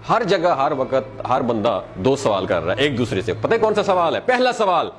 ہر جگہ ہر وقت ہر بندہ دو سوال کر رہا ہے ایک دوسرے سے. پتہ ہے کون سا سوال ہے؟ پہلا سوال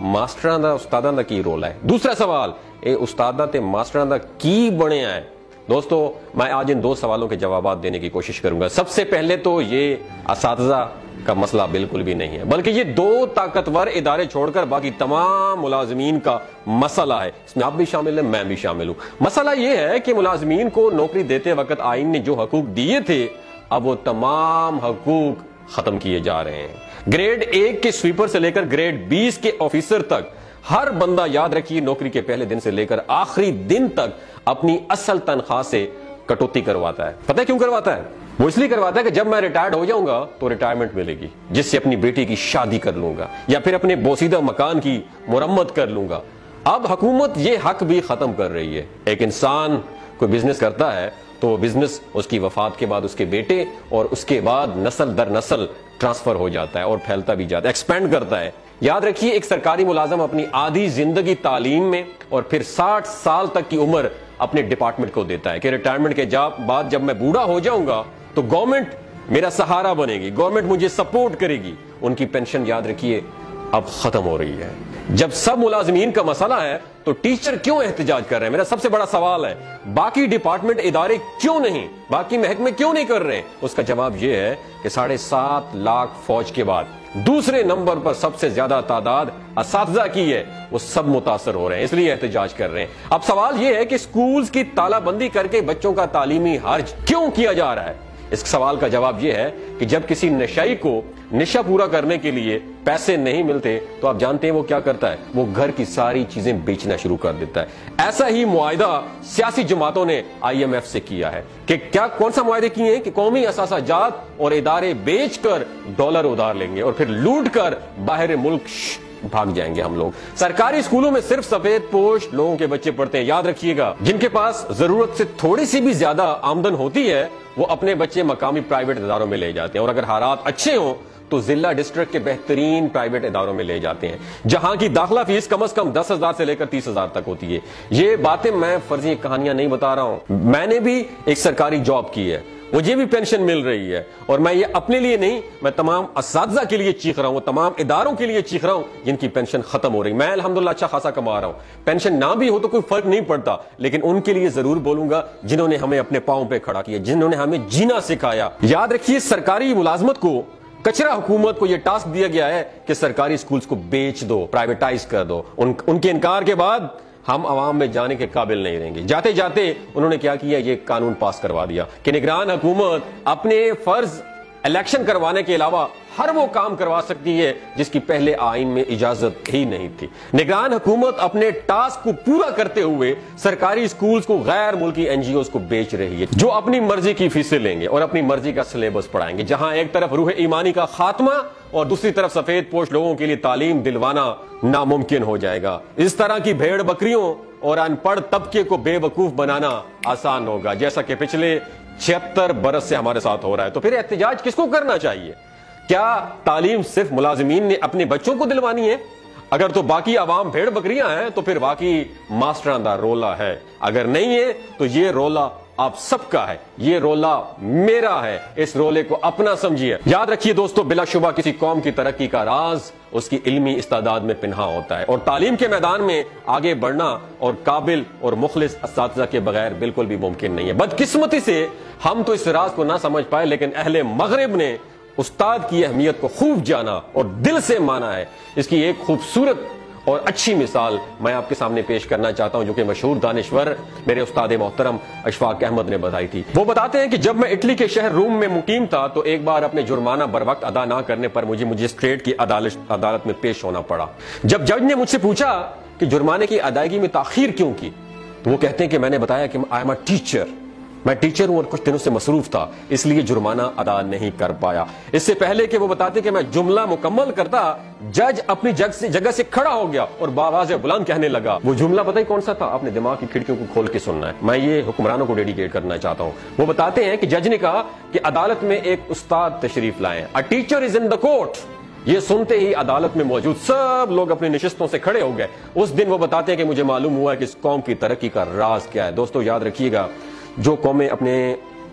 ماسٹراں دا استاداں دا کی رول ہے. دوسرا سوال استاداں تے ماسٹراں دا کی بنیا ہے. دوستو میں آج ان دو سوالوں کے جوابات دینے کی کوشش کروں گا. سب سے پہلے تو یہ اساتذہ کا مسئلہ بالکل بھی نہیں ہے، بلکہ یہ دو طاقتور ادارے چھوڑ کر باقی تمام ملازمین کا مسئلہ ہے. اس میں آپ بھی شامل ہیں، میں بھی شامل ہوں. مسئلہ یہ ہے کہ ملازمین کو نوکری دیتے وقت آئین نے جو حقوق دیے تھے اب وہ تمام حقوق ختم کیے جا رہے ہیں. گریڈ 1 کے سویپر سے لے کر گریڈ 20 کے آفیسر تک ہر بندہ، یاد رکھیے، نوکری کے پہلے دن سے لے کر آخری دن تک اپنی اصل تنخواہ سے کٹوتی کرواتا ہے. پتہ ہے کیوں کرواتا ہے؟ وہ اس لیے کرواتا ہے کہ جب میں ریٹائرڈ ہو جاؤں گا تو ریٹائرمنٹ ملے گی جس سے اپنی بیٹی کی شادی کر لوں گا یا پھر اپنے بوسیدہ مکان کی مرمت کر لوں گا. اب حکومت یہ حق بھی ختم کر رہی ہے. ایک انسان کوئی بزنس کرتا ہے تو بزنس اس کی وفات کے بعد اس کے بیٹے اور اس کے بعد نسل در نسل ٹرانسفر ہو جاتا ہے اور پھیلتا بھی جاتا ہے، ایکسپینڈ کرتا ہے. یاد رکھیے ایک سرکاری ملازم اپنی آدھی زندگی تعلیم میں اور پھر 60 سال تک کی عمر اپنے ڈپارٹمنٹ کو دیتا ہے کہ ریٹائرمنٹ کے بعد جب میں بوڑھا ہو جاؤں گا تو گورنمنٹ میرا سہارا بنے گی، گورنمنٹ مجھے سپورٹ کرے گی. ان کی پینشن یاد رکھیے اب ختم ہو رہی ہے. جب سب ملازمین کا مسئلہ ہے تو ٹیچر کیوں احتجاج کر رہے ہیں؟ میرا سب سے بڑا سوال ہے. باقی ڈپارٹمنٹ ادارے کیوں نہیں، باقی محکمے کیوں نہیں کر رہے؟ اس کا جواب یہ ہے کہ 7.5 لاکھ فوج کے بعد دوسرے نمبر پر سب سے زیادہ تعداد اساتذہ کی ہے. وہ سب متاثر ہو رہے ہیں، اس لیے احتجاج کر رہے ہیں. اب سوال یہ ہے کہ سکولز کی تالا بندی کر کے بچوں کا تعلیمی حرج کیوں کیا جا رہا ہے؟ اس سوال کا جواب یہ ہے کہ جب کسی نشائی کو نشہ پورا کرنے کے لیے پیسے نہیں ملتے تو آپ جانتے ہیں وہ کیا کرتا ہے؟ وہ گھر کی ساری چیزیں بیچنا شروع کر دیتا ہے. ایسا ہی معاہدہ سیاسی جماعتوں نے IMF سے کیا ہے کہ کون سا معاہدے کیے ہیں کہ قومی اثاثہ جات اور ادارے بیچ کر ڈالر ادھار لیں گے اور پھر لوٹ کر باہر ملک بھاگ جائیں گے ہم لوگ. سرکاری اسکولوں میں صرف سفید پوش لوگوں کے بچے پڑھتے ہیں. یاد رکھیے گا جن کے پاس ضرورت سے تھوڑی سی بھی زیادہ آمدن ہوتی ہے وہ اپنے بچے مقامی پرائیویٹ اداروں میں لے جاتے ہیں، اور اگر حالات اچھے ہوں تو ضلع ڈسٹرکٹ کے بہترین پرائیویٹ اداروں میں لے جاتے ہیں جہاں کی داخلہ فیس کم از کم 10,000 سے لے کر 30,000 تک ہوتی ہے. یہ باتیں میں فرضی کہانیاں نہیں بتا رہا ہوں. میں نے بھی ایک سرکاری جاب کی ہے، مجھے بھی پینشن مل رہی ہے، اور میں یہ اپنے لیے نہیں، میں تمام اساتذہ کے لیے چیخ رہا ہوں، تمام اداروں کے لیے چیخ رہا ہوں جن کی پینشن ختم ہو رہی. میں الحمدللہ اچھا خاصا کما رہا ہوں، پینشن نہ بھی ہو تو کوئی فرق نہیں پڑتا، لیکن ان کے لیے ضرور بولوں گا جنہوں نے ہمیں اپنے پاؤں پہ کھڑا کیا، جنہوں نے ہمیں جینا سکھایا. یاد رکھیے سرکاری ملازمت کو کچرا حکومت کو یہ ٹاسک دیا گیا ہے کہ سرکاری سکولز کو بیچ دو، پرائیویٹائز کر دو. ان کے انکار کے بعد ہم عوام میں جانے کے قابل نہیں رہیں گے. جاتے جاتے انہوں نے کیا کیا؟ یہ قانون پاس کروا دیا کہ نگران حکومت اپنے فرض الیکشن کروانے کے علاوہ ہر وہ کام کروا سکتی ہے جس کی پہلے آئین میں اجازت ہی نہیں تھی. نگران حکومت اپنے ٹاسک کو پورا کرتے ہوئے سرکاری سکولز کو غیر ملکی NGOs کو بیچ رہی ہے جو اپنی مرضی کی فیسیں لیں گے اور اپنی مرضی کا سلیبس پڑھائیں گے، جہاں ایک طرف روح ایمانی کا خاتمہ اور دوسری طرف سفید پوش لوگوں کے لیے تعلیم دلوانا ناممکن ہو جائے گا. اس طرح کی بھیڑ بکریوں اور ان پڑھ طبقے کو بے وقوف بنانا آسان ہوگا، جیسا کہ پچھلے 76 برس سے ہمارے ساتھ ہو رہا ہے. تو پھر احتجاج کس کو کرنا چاہیے؟ کیا تعلیم صرف ملازمین نے اپنے بچوں کو دلوانی ہے؟ اگر تو باقی عوام بھیڑ بکریاں ہیں تو پھر باقی ماسٹراں دا رولا ہے. اگر نہیں ہے تو یہ رولا آپ سب کا ہے، یہ رولا میرا ہے. اس رولے کو اپنا سمجھیے. یاد رکھیے دوستو، بلا شبہ کسی قوم کی ترقی کا راز اس کی علمی استعداد میں پنہا ہوتا ہے، اور تعلیم کے میدان میں آگے بڑھنا اور قابل اور مخلص اساتذہ کے بغیر بالکل بھی ممکن نہیں ہے. بدقسمتی سے ہم تو اس راز کو نہ سمجھ پائے، لیکن اہل مغرب نے استاد کی اہمیت کو خوب جانا اور دل سے مانا ہے. اس کی ایک خوبصورت اور اچھی مثال میں آپ کے سامنے پیش کرنا چاہتا ہوں جو کہ مشہور دانشور میرے استاد محترم اشفاق احمد نے بتائی تھی. وہ بتاتے ہیں کہ جب میں اٹلی کے شہر روم میں مقیم تھا تو ایک بار اپنے جرمانہ بر وقت ادا نہ کرنے پر مجھے مجسٹریٹ کی عدالت میں پیش ہونا پڑا. جب جج نے مجھ سے پوچھا کہ جرمانے کی ادائیگی میں تاخیر کیوں کی تو وہ کہتے ہیں کہ میں نے بتایا کہ آئی ایم اے ٹیچر، میں ٹیچر ہوں اور کچھ دنوں سے مصروف تھا اس لیے جرمانہ ادا نہیں کر پایا. اس سے پہلے کہ وہ بتاتے کہ میں جملہ مکمل کرتا جج اپنی جگہ سے کھڑا ہو گیا اور بآواز بلند کہنے لگا. وہ جملہ پتہ ہی کون سا تھا؟ اپنے دماغ کی کھڑکیوں کو کھول کے سننا ہے. میں یہ حکمرانوں کو ڈیڈیکیٹ کرنا چاہتا ہوں. وہ بتاتے ہیں کہ جج نے کہا کہ عدالت میں ایک استاد تشریف لائیں، A teacher is in the court. یہ سنتے ہی عدالت میں موجود سب لوگ اپنی نشستوں سے کھڑے ہو گئے. اس دن وہ بتاتے ہیں کہ مجھے معلوم ہوا کہ اس قوم کی ترقی کا راز کیا ہے. دوستو یاد رکھیے گا، جو قومیں اپنے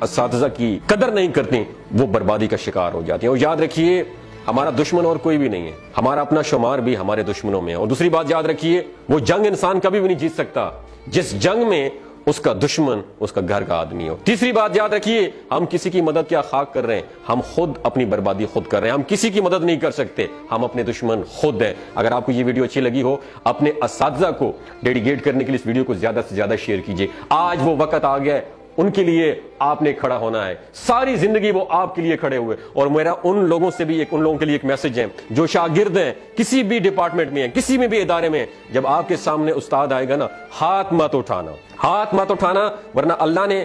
اساتذہ کی قدر نہیں کرتی وہ بربادی کا شکار ہو جاتی ہیں. اور یاد رکھیے ہمارا دشمن اور کوئی بھی نہیں ہے, ہمارا اپنا شمار بھی ہمارے دشمنوں میں ہے. اور دوسری بات یاد رکھیے وہ جنگ انسان کبھی بھی نہیں جیت سکتا جس جنگ میں اس کا دشمن اس کا گھر کا آدمی ہو. تیسری بات یاد رکھیے ہم کسی کی مدد کیا خاک کر رہے ہیں, ہم خود اپنی بربادی خود کر رہے ہیں. ہم کسی کی مدد نہیں کر سکتے, ہم اپنے دشمن خود ہیں. اگر آپ کو یہ ویڈیو اچھی لگی ہو اپنے اساتذہ کو ڈیڈیکیٹ کرنے کے لیے اس ویڈیو کو زیادہ سے زیادہ شیئر کیجیے. آج وہ وقت آ گیا ہے ان کے لیے آپ نے کھڑا ہونا ہے. ساری زندگی وہ آپ کے لیے کھڑے ہوئے. اور میرا ان لوگوں سے بھی ان لوگوں کے لیے ایک میسج ہے جو شاگرد ہیں, کسی بھی ڈپارٹمنٹ میں ہیں, کسی میں بھی ادارے میں ہیں, جب آپ کے سامنے استاد آئے گا نا ہاتھ مت اٹھانا, ہاتھ مت اٹھانا, ورنہ اللہ نے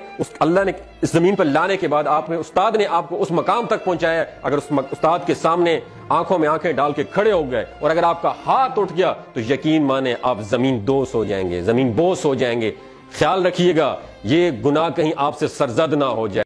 اس زمین پر لانے کے بعد استاد نے آپ کو اس مقام تک پہنچایا. اگر اس استاد کے سامنے آنکھوں میں آنکھیں ڈال کے کھڑے ہو گئے اور اگر آپ کا ہاتھ اٹھ گیا تو یقین مانے آپ زمین دوز ہو جائیں گے, زمین بوس ہو جائیں گے. خیال رکھیے گا یہ گناہ کہیں آپ سے سرزد نہ ہو جائے.